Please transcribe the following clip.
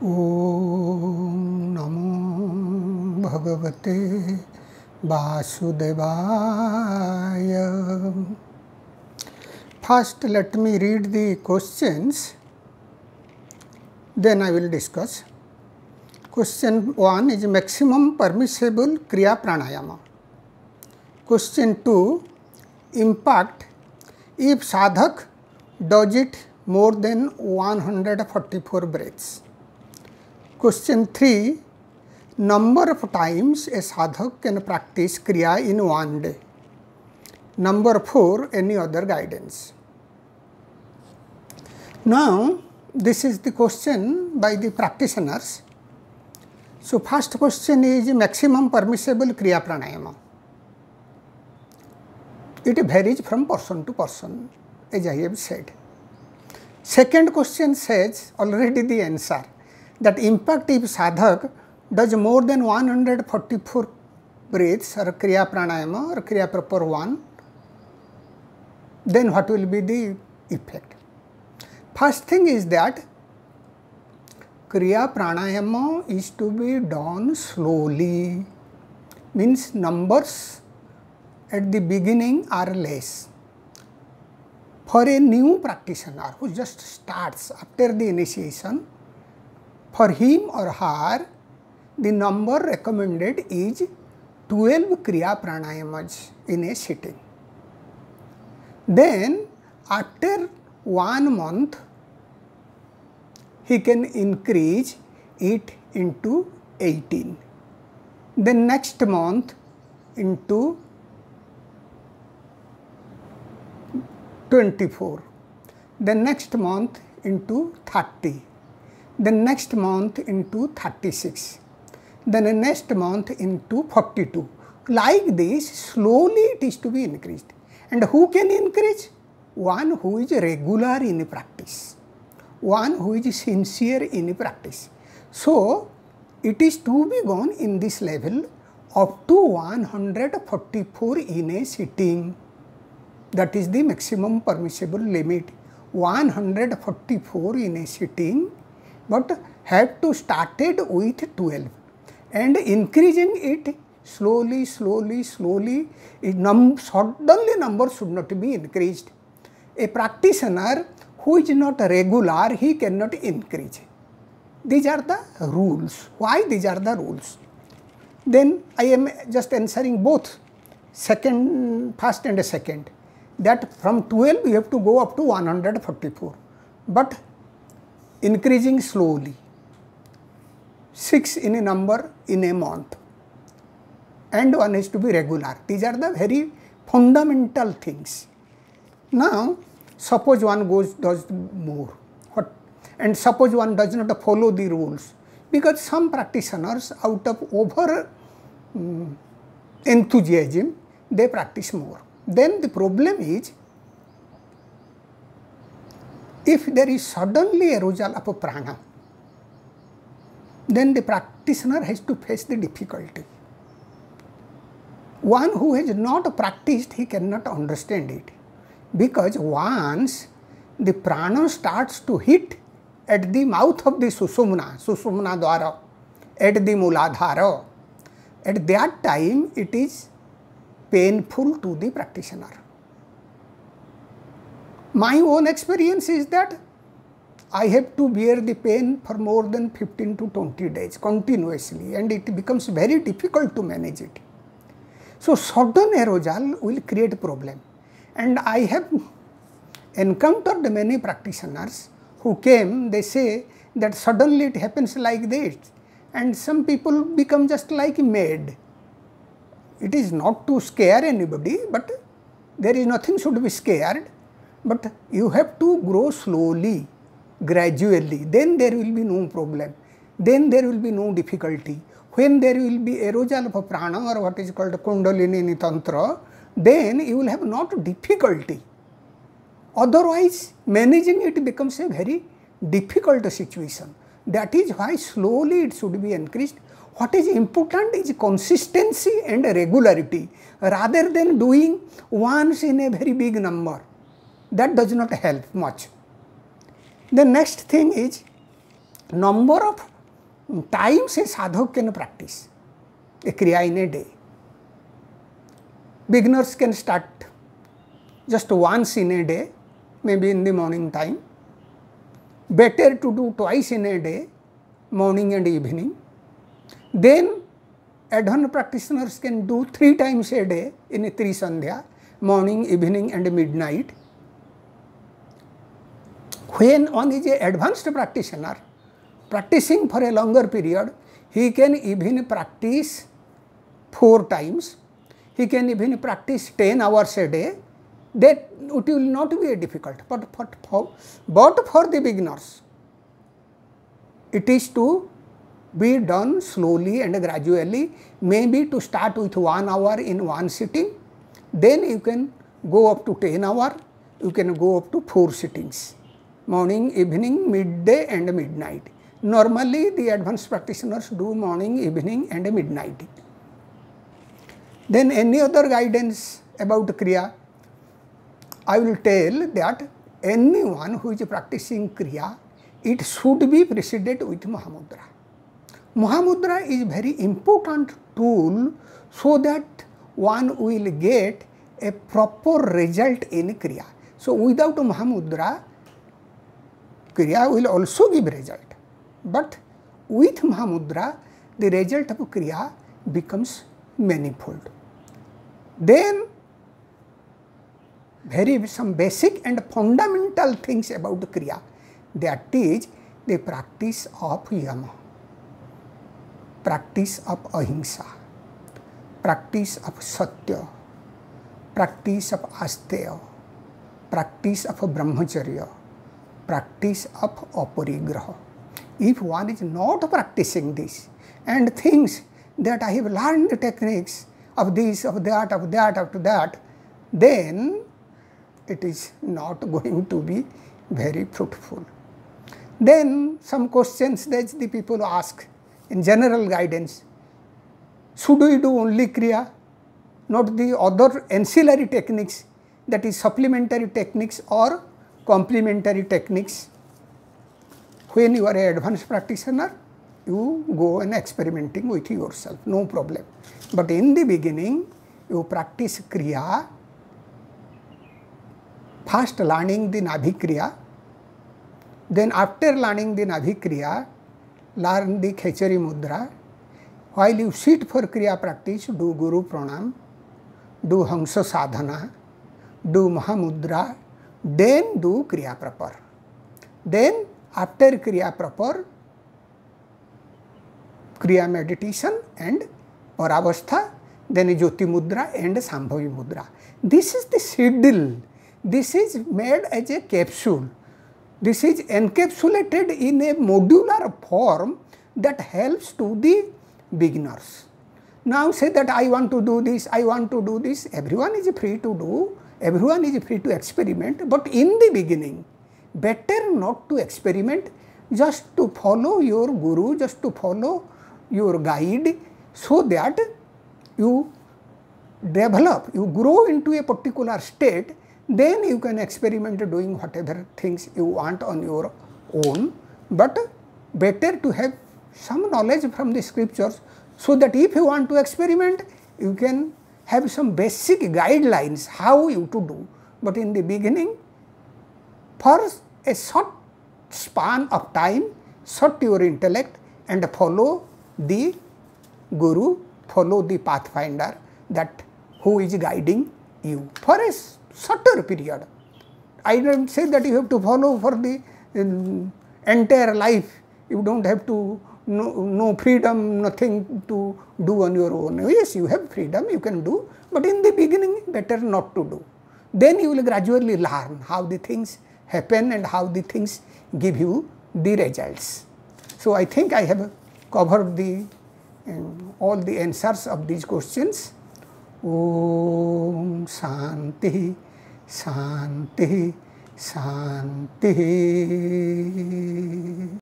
ओम नमो भगवते वासुदेवाय. First, let me read the questions, then I will discuss. Question 1 is maximum permissible Kriya Pranayama. Question 2, impact if sadhak does it more than 144 breaths. Question 3, number of times a sadhak can practice Kriya in one day. Number 4, any other guidance. Now, this is the question by the practitioners. So, first question is maximum permissible Kriya Pranayama. It varies from person to person, as I have said. Second question says already the answer, that impact if sadhak does more than 144 breaths or Kriya Pranayama or Kriya Proper 1, then what will be the effect? First thing is that Kriya Pranayama is to be done slowly, means numbers at the beginning are less. For a new practitioner who just starts after the initiation, for him or her, the number recommended is 12 Kriya Pranayamas in a sitting. Then, after 1 month, he can increase it into 18. Then next month into 24. Then next month into 30. Then next month into 36. Then next month into 42. Like this, slowly it is to be increased. And who can increase? One who is regular in practice. One who is sincere in practice. So, it is to be gone in this level up to 144 in a sitting. That is the maximum permissible limit. 144 in a sitting, but have to start it with 12 and increasing it slowly. Suddenly number should not be increased. A practitioner who is not regular, he cannot increase. These are the rules. Why these are the rules? Then I am just answering both first and second. That from 12 you have to go up to 144, but increasing slowly. 6 in a number in a month, and one has to be regular. These are the very fundamental things. Now, suppose one does more, and suppose one does not follow the rules, because some practitioners out of over enthusiasm, they practice more. Then the problem is, if there is suddenly arousal of prana, then the practitioner has to face the difficulty. One who has not practiced, he cannot understand it. Because once the prana starts to hit at the mouth of the Sushumna Dwara, at the Muladhara, at that time it is painful to the practitioner. My own experience is that I have to bear the pain for more than 15 to 20 days continuously, and it becomes very difficult to manage it. So, sudden arousal will create a problem. And I have encountered many practitioners who came, they say that suddenly it happens like this, and some people become just like mad. It is not to scare anybody, but there is nothing should be scared, but you have to grow slowly, gradually, then there will be no problem, then there will be no difficulty. When there will be arousal of prana or what is called Kundalini Tantra, then you will have not difficulty. Otherwise, managing it becomes a very difficult situation. That is why slowly it should be increased. What is important is consistency and regularity, rather than doing once in a very big number. That does not help much. The next thing is number of times a sadhak can practice a kriya in a day. Beginners can start just once in a day, maybe in the morning time. Better to do twice in a day, morning and evening. Then advanced practitioners can do 3 times a day in a Trisandhya, morning, evening and midnight. When one is an advanced practitioner, practicing for a longer period, he can even practice 4 times. He can even practice 10 hours a day. That it will not be difficult. But for the beginners, it is to be done slowly and gradually, maybe to start with 1 hour in one sitting, then you can go up to 10 hours, you can go up to 4 sittings, morning, evening, midday and midnight. Normally the advanced practitioners do morning, evening and midnight. Then any other guidance about Kriya, I will tell that anyone who is practicing Kriya, it should be preceded with Mahamudra. Mahamudra is very important tool so that one will get a proper result in Kriya. So without Mahamudra, Kriya will also give result. But with Mahamudra, the result of Kriya becomes manifold. Then some basic and fundamental things about Kriya, that is the practice of Yama, practice of Ahimsa, practice of Satya, practice of Asteya, practice of Brahmacharya, practice of Aparigraha. If one is not practicing this and thinks that I have learned the techniques of this, of that, of that, of that, then it is not going to be very fruitful. Then some questions that the people ask in general guidance: should we do only Kriya, not the other ancillary techniques, that is supplementary techniques or complementary techniques? When you are an advanced practitioner, you go and experimenting with yourself, no problem. But in the beginning, you practice Kriya, first learning the Nabhi Kriya, then after learning the Nabhi Kriya, learn the Khechari Mudra. While you sit for Kriya practice, do Guru Pranam, do Hamsa Sadhana, do Mahamudra, then do Kriya proper. Then after Kriya proper, Kriya meditation and Paravastha, then Jyoti Mudra and Sambhavi Mudra. This is the schedule. This is made as a capsule. This is encapsulated in a modular form that helps to the beginners. Now say that I want to do this, I want to do this. Everyone is free to do, everyone is free to experiment. But in the beginning, better not to experiment, just to follow your guru, just to follow your guide, so that you develop, you grow into a particular state. Then you can experiment doing whatever things you want on your own. But better to have some knowledge from the scriptures, so that if you want to experiment, you can have some basic guidelines how you to do. But in the beginning, for a short span of time, shut your intellect and follow the Guru, follow the Pathfinder, that who is guiding you for a shorter period. I don't say that you have to follow for the entire life. You don't have to, no freedom, nothing to do on your own. Yes, you have freedom, you can do, but in the beginning, better not to do. Then you will gradually learn how the things happen and how the things give you the results. So I think I have covered the all the answers of these questions. Om Shanti, Shanti, Shanti.